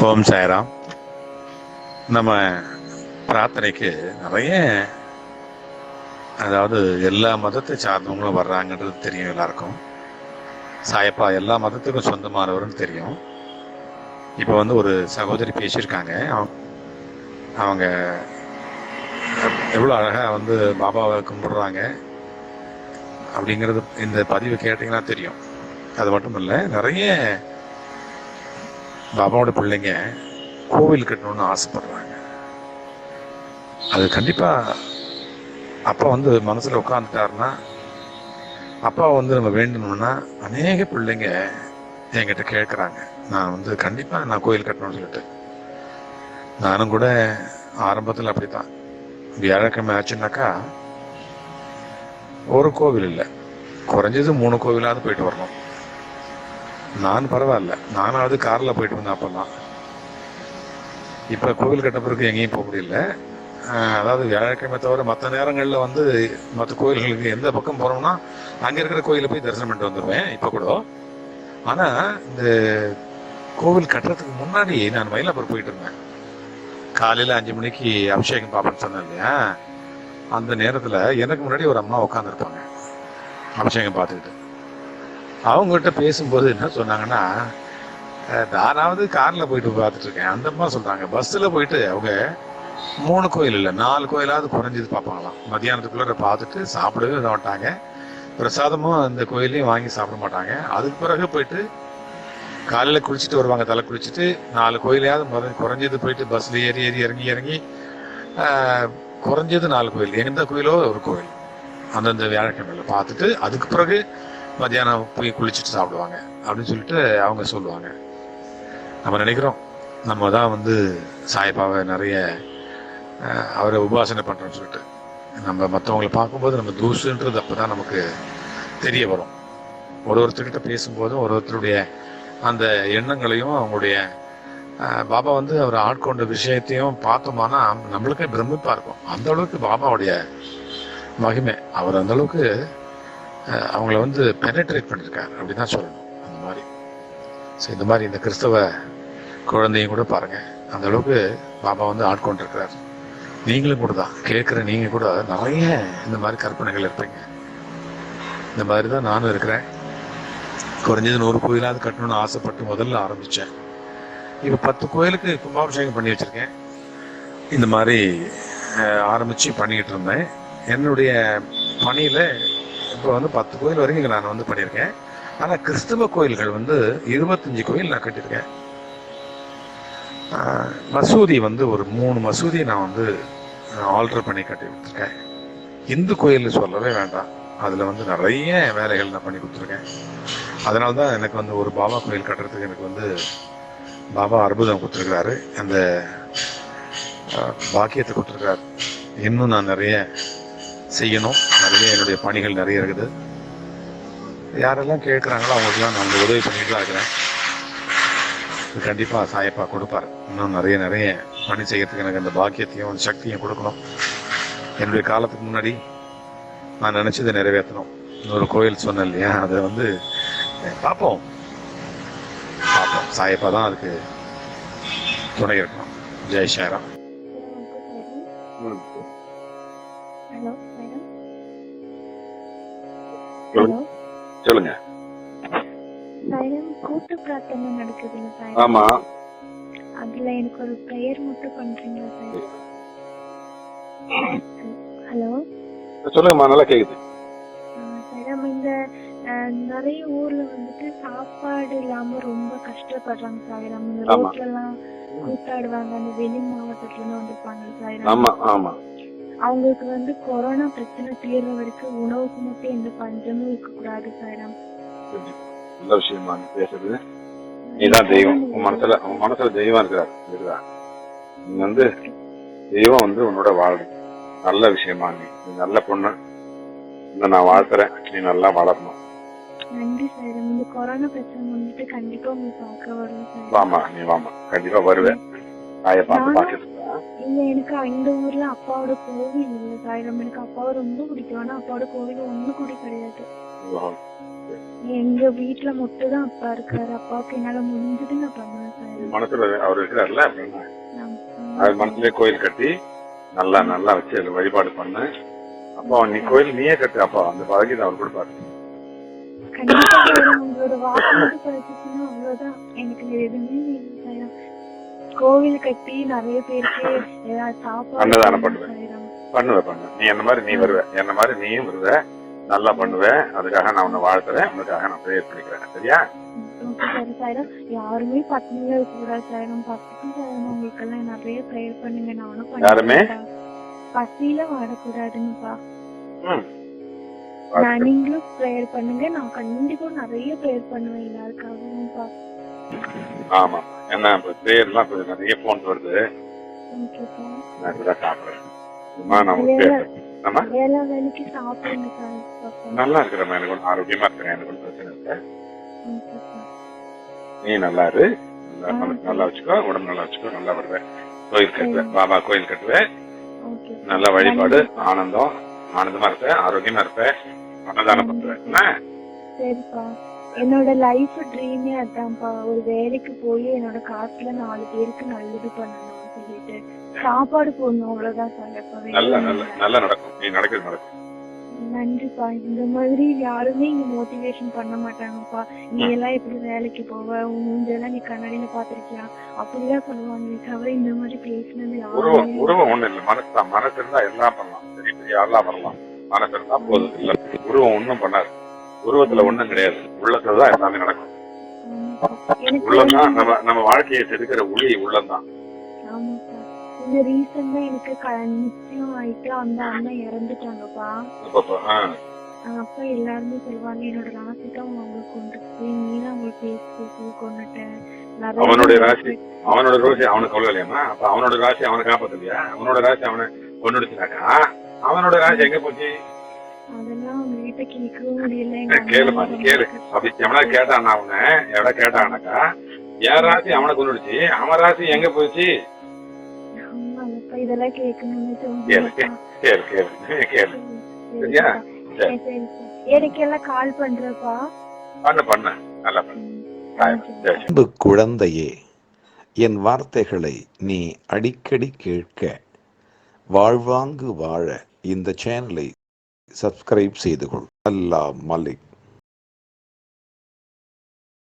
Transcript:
ஓம் சாய்ராம். நம்ம பிரார்த்தனைக்கு நிறைய அதாவது எல்லா மதத்தை சார்ந்தவங்களும் வர்றாங்கன்றது தெரியும் எல்லாருக்கும். சாயப்பா எல்லா மதத்துக்கும் சொந்தமானவர்னு தெரியும். இப்போ ஒரு சகோதரி பேசியிருக்காங்க. அவங்க எவ்வளோ அழகாக பாபாவை கும்பிடுறாங்க அப்படிங்கிறது இந்த பதிவு கேட்டிங்கன்னா தெரியும். அது மட்டும் இல்லை, நிறைய பாபாவோட பிள்ளைங்க கோவில் கட்டணும்னு ஆசைப்படுறாங்க. அது கண்டிப்பாக அப்பா மனசில் உட்காந்துட்டாருன்னா, அப்பா நம்ம வேண்டணும்னா அநேக பிள்ளைங்க என்கிட்ட கேட்குறாங்க. நான் கண்டிப்பாக நான் கோயில் கட்டணும்னு சொல்லிட்டு. நானும் கூட ஆரம்பத்தில் அப்படி தான். வியாழக்கிழமை ஆச்சுன்னாக்கா ஒரு கோவில் இல்லை, குறைஞ்சது 3 கோவிலாவது போயிட்டு வரணும். நான் பரவாயில்ல, நானாவது காரில் போயிட்டு வந்தேன் அப்பெல்லாம். இப்போ கோவில் கட்ட பிறகு எங்கேயும் போக முடியல. அதாவது வியாழக்கிழமை தவிர மற்ற நேரங்களில் மற்ற கோயில்களுக்கு எந்த பக்கம் போகிறோம்னா அங்கே இருக்கிற கோயிலை போய் தரிசனம் பண்ணிட்டு வந்துடுவேன் இப்போ கூட. ஆனால் இந்த கோவில் கட்டுறதுக்கு முன்னாடி நான் மயிலாப்பூர் போயிட்டு இருந்தேன். காலையில் 5 மணிக்கு அபிஷேகம் பார்ப்பேன்னு சொன்னேன் இல்லையா, அந்த நேரத்தில் எனக்கு முன்னாடி ஒரு அம்மா உட்காந்துருப்பாங்க அபிஷேகம் பார்த்துக்கிட்டு. அவங்ககிட்ட பேசும்போது என்ன சொன்னாங்கன்னா, நானாவது காரில் போயிட்டு பார்த்துட்டு இருக்கேன், அந்த அம்மா சொல்கிறாங்க பஸ்ஸில் போயிட்டு அவங்க 3 கோயில் இல்லை 4 கோயிலாவது குறைஞ்சது பார்ப்பாங்களாம். மத்தியானத்துக்குள்ளே பார்த்துட்டு சாப்பிடவே மாட்டாங்க, பிரசாதமும் அந்த கோயிலையும் வாங்கி சாப்பிட மாட்டாங்க. அதுக்கு பிறகு போயிட்டு காலையில் குளிச்சுட்டு வருவாங்க, தலை குளிச்சுட்டு 4 கோயிலையாவது குறைஞ்சது போயிட்டு பஸ்ஸில் ஏறி இறங்கி குறைஞ்சது 4 கோயில், எந்த கோயிலோ ஒரு கோயில் அந்தந்த வியாழக்கிழமையில் பார்த்துட்டு அதுக்கு பிறகு மத்தியானம் போய் குளிச்சுட்டு சாப்பிடுவாங்க அப்படின்னு சொல்லிட்டு அவங்க சொல்லுவாங்க. நம்ம நினைக்கிறோம் நம்ம தான் சாய்பாவை நிறைய அவரை உபாசனை பண்ணுறோன்னு சொல்லிட்டு. நம்ம மற்றவங்களை பார்க்கும்போது நம்ம தூசுன்றது அப்போ தான் நமக்கு தெரிய வரும். ஒருத்தர்கிட்ட பேசும்போதும் ஒருத்தருடைய அந்த எண்ணங்களையும் அவங்களுடைய பாபா அவர் ஆட்கொண்ட விஷயத்தையும் பார்த்தோம்னா நம்மளுக்கே பிரமிப்பாக இருக்கும். அந்த அளவுக்கு பாபாவுடைய மகிமை, அவர் அந்த அளவுக்கு அவங்கள பெனட்ரேட் பண்ணியிருக்காரு அப்படி தான் சொல்லணும். அந்த மாதிரி இந்த மாதிரி இந்த கிறிஸ்தவ குழந்தையும் கூட பாருங்க, அந்த அளவுக்கு பாபா ஆட்கொண்டிருக்கிறார். நீங்களும் கூட தான் கேட்குற, நீங்கள் கூட நிறைய இந்த மாதிரி கற்பனைகள் இருப்பீங்க. இந்த மாதிரி தான் நானும் இருக்கிறேன். குறைஞ்சது 100 கோயிலாவது கட்டணும்னு ஆசைப்பட்டு முதல்ல ஆரம்பித்தேன். இப்போ 10 கோயிலுக்கு கும்பாபிஷேகம் பண்ணி வச்சுருக்கேன். இந்த மாதிரி ஆரம்பித்து பண்ணிக்கிட்டு இருந்தேன். என்னுடைய பணியில் இப்போ 10 கோயில் வரைக்கும் நான் பண்ணியிருக்கேன். ஆனால் கிறிஸ்தவ கோயில்கள் 25 கோயில் நான் கட்டியிருக்கேன். மசூதி ஒரு 3 மசூதியை நான் ஆல்டர் பண்ணி கட்டி கொடுத்துருக்கேன். இந்து கோயில் சொல்லவே வேண்டாம், அதில் நிறைய வேலைகள் நான் பண்ணி கொடுத்துருக்கேன். அதனால தான் எனக்கு ஒரு பாபா கோயில் கட்டுறதுக்கு எனக்கு பாபா அற்புதம் கொடுத்துருக்கிறாரு, அந்த பாக்கியத்தை கொடுத்துருக்கிறாரு. இன்னும் நான் நிறைய செய்யணும், நிறைய என்னுடைய பணிகள் நிறைய இருக்குது. யாரெல்லாம் கேட்குறாங்களோ அவங்களுக்குலாம் நான் உதவி பண்ணிட்டு தான் இருக்கிறேன். கண்டிப்பாக சாயப்பா கொடுப்பார். இன்னும் நிறைய பணி செய்யறதுக்கு எனக்கு அந்த பாக்கியத்தையும் சக்தியும் கொடுக்கணும். என்னுடைய காலத்துக்கு முன்னாடி நான் நினச்சதை நிறைவேற்றணும். இன்னொரு கோயில் சொன்னேன் இல்லையா, அதை பார்ப்போம். சாயப்பா தான் அதுக்கு துணை இருக்கணும். ஜெய் சாய்ராம். சொல்லுங்க. கூட்டு பிரார்த்தனை நடக்குதுங்க சார். ஆமா, அதுல எனக்கு ஒரு பிரேயர் மட்டும் பண்றீங்களா சார்? ஹலோ சொல்லுங்கம்மா, நல்லா கேக்குது. சார், இந்த நிறைய ஊர்ல சாப்பாடு இல்லாம ரொம்ப கஷ்டப்படுறாங்க சார். நம்ம ரோட்ல எல்லாம் கூத்தாடுவாங்க, அந்த வெளி மாவட்டத்துல இருந்து வந்திருப்பாங்க சார். ஆமா ஆமா, அவங்களுக்கு கொரோனா பிரச்சனை தீர்ற வரைக்கும் உணவுக்கு மட்டும் எந்த பஞ்சமும் இருக்க கூடாது சார். நல்ல விஷயமா நீ பேசுறது. நீதான் தெய்வம், உன் மனசுல தெய்வம் இருக்கிறா. நீ தெய்வம் உன்னோட வாழணும். நல்ல விஷயமா, நீ நல்ல பொண்ணு, நான் வாழ்த்துறேன். நீ நல்லா வளரணும். நன்றி சார். இந்த கொரோனா பிரச்சனை வந்துட்டு கண்டிப்பா உங்களுக்கு பார்க்க வருவேன் சார். வாமா, நீ வாமா, கண்டிப்பா வருவேன். தாயை பார்த்து பாக்கிட்டு இல்ல, எனக்கு இந்த ஊர்ல அப்பாவோட கோவில் இல்லை சார். எனக்கு அப்பாவை ரொம்ப பிடிக்கும், ஆனா அப்பாவோட கோவில் ஒண்ணு கூட கிடையாது. எங்க வீட்டுல மட்டும் தான் அப்பா இருக்காரு. அப்பாவுக்கு என்னால முடிஞ்சது நான் பண்ணுவேன் சார். மனசுல அவர் இருக்கிறாருல, அப்படின்னா நான் அது மனசுலயே கோயில் கட்டி நல்லா நல்லா வச்சு அதுல வழிபாடு பண்ணு. அப்பா நீ கோயில் நீயே கட்டு, அப்பா அந்த பாக்கியத்தை அவர் கொடுப்பாரு. கண்டிப்பா சார், உங்களோட வாக்கு மட்டும் கிடைச்சிச்சுன்னா அவ்வளவுதான். எனக்கு வேற எதுவுமே இல்லை சார். கோவில் கட்டி நிறைய பேருக்கு ஏதாவது சாப்பாடு அன்னதானம் பண்ணணும் பண்ணுவேன். சார். பண்ணுவேன். நீ என்ன மாதிரி நீ வருவ, என்ன மாதிரி நீயும் வருவ, நல்லா பண்ணுவேன். அதுக்காக நான் உன்னை வாழ்த்துறேன், உனக்காக நான் ப்ரேயர் பண்ணிக்கிறேன். சரியா? Okay sir. சார் யாருமே பத்னியா இருக்கக்கூடாது சார். நம்ம பசிக்கும் சார். உங்களுக்கு எல்லாம் நிறைய ப்ரேயர் பண்ணுங்க. நானும் யாருமே பண்ணுவேன். பசியில வாடக்கூடாதுன்னுப்பா. ம். நீங்களும் ப்ரேயர் பண்ணுங்க. நான் கண்டிப்பா நிறைய ப்ரேயர் பண்ணுவேன் எல்லாருக்காகவும்ப்பா. ஆமா, என்ன ப்ரேயர் எல்லாம் கொஞ்சம் நிறைய போன் வருது. ஓகேப்பா. நான் கூட சாப்பிடுறேன். சும்மா நான் ஒரு prayer. ஆமா, எல்லா வேலைக்கும் சாப்பிடுங்க சார். நல்லா இருக்கிறேன். எனக்கு ஒன்றும் ஆரோக்கியமா இருக்கிறேன். எனக்கு ஒன்றும் பிரச்சனை இல்லை. ஓகேப்பா. நீ நல்லா இரு, மனசு நல்லா வச்சுக்கோ, உடம்பு நல்லா வச்சுக்கோ, நல்லா வருவேன். கோயில் கட்டுவேன், பாபா கோயில் கட்டுவேன். ஓகே. நல்ல வழிபாடு, ஆனந்தமா இருப்பேன், ஆரோக்கியமா இருப்பேன், அன்னதானம் பண்ணுவேன். என்ன? சரிப்பா. என்னோட லைஃப் ட்ரீமே அதான்ப்பா. ஒரு வேலைக்கு போய் என்னோட காசுல 4 பேருக்கு நல்லது பண்ணணும்னு சொல்லிட்டு சாப்பாடு போடணும், அவ்வளவுதான் சார். எப்பவே நல்லா நல்லா நல்லா நடக்கும். நீ நடக்கிறது நடக்கும். நன்றிப்பா. இந்த மாதிரி யாருமே இங்க மோட்டிவேஷன் பண்ண மாட்டாங்கப்பா. நீ எல்லாம் எப்படி வேலைக்கு போவ, உன் மூஞ்செல்லாம் நீ கண்ணாடியில பாத்திருக்கியா, அப்படிதான் சொல்லுவாங்க. தவிர இந்த மாதிரி பேசினது யாருமே உருவம் ஒண்ணு இல்லை, மனசு தான். மனசு இருந்தா எல்லாம் பண்ணலாம். பெரிய பெரிய ஆளா வரலாம். மனசு இருந்தா போதும். இல்ல உருவம் ஒண்ணும் பண்ணாது. உருவத்துல ஒண்ணும் கிடையாது, உள்ளத்துலதான் எல்லாமே நடக்கும். எனக்கு உள்ளம்தான் நம்ம வாழ்க்கையை செதுக்கிற ஒளி, உள்ளம்தான். ஆமா சார். இந்த ரீசன்டா எனக்கு நிச்சயம் ஆயிட்டு அந்த அண்ணன் இறந்துட்டாங்கப்பா. அப்ப எல்லாருமே சொல்லுவாங்க என்னோட ராசி தான் அவங்களுக்கு கொண்டுச்சு, நீதான் அவங்களுக்கு பேசி கொண்டுட்டேன். அவனுடைய ராசி அவனுக்கு அவ்வளவு இல்லையா? அப்ப அவனோட ராசி அவனை காப்பாத்தலையா? அவனோட ராசி அவனை கொண்டுடுச்சுனாக்கா அவனோட ராசி எங்க போச்சு? அதெல்லாம் அவங்க கிட்ட கேட்கவும் முடியல. கேளுமா, நீ கேளு. அப்படி எவனா கேட்டானா, அவனை எவனா கேட்டானாக்கா என் ராசி அவனை கொண்டுடுச்சு, அவன் ராசி எங்க போச்சு? இதெல்லாம் கேட்கணும்னு கேளு தோணுது. கேளு கேளு கேளு. சரியா? சரி, எனக்கெல்லாம் கால் பண்றப்பா. பண்ண நல்லா பண்ணு. அன்பு குழந்தையே, என் வார்த்தைகளை நீ அடிக்கடி கேட்க, வாழ்வாங்கு வாழ இந்த சேனலை சப்ஸ்கிரைப் செய்து கொள். அல்லாஹ் மலிக்.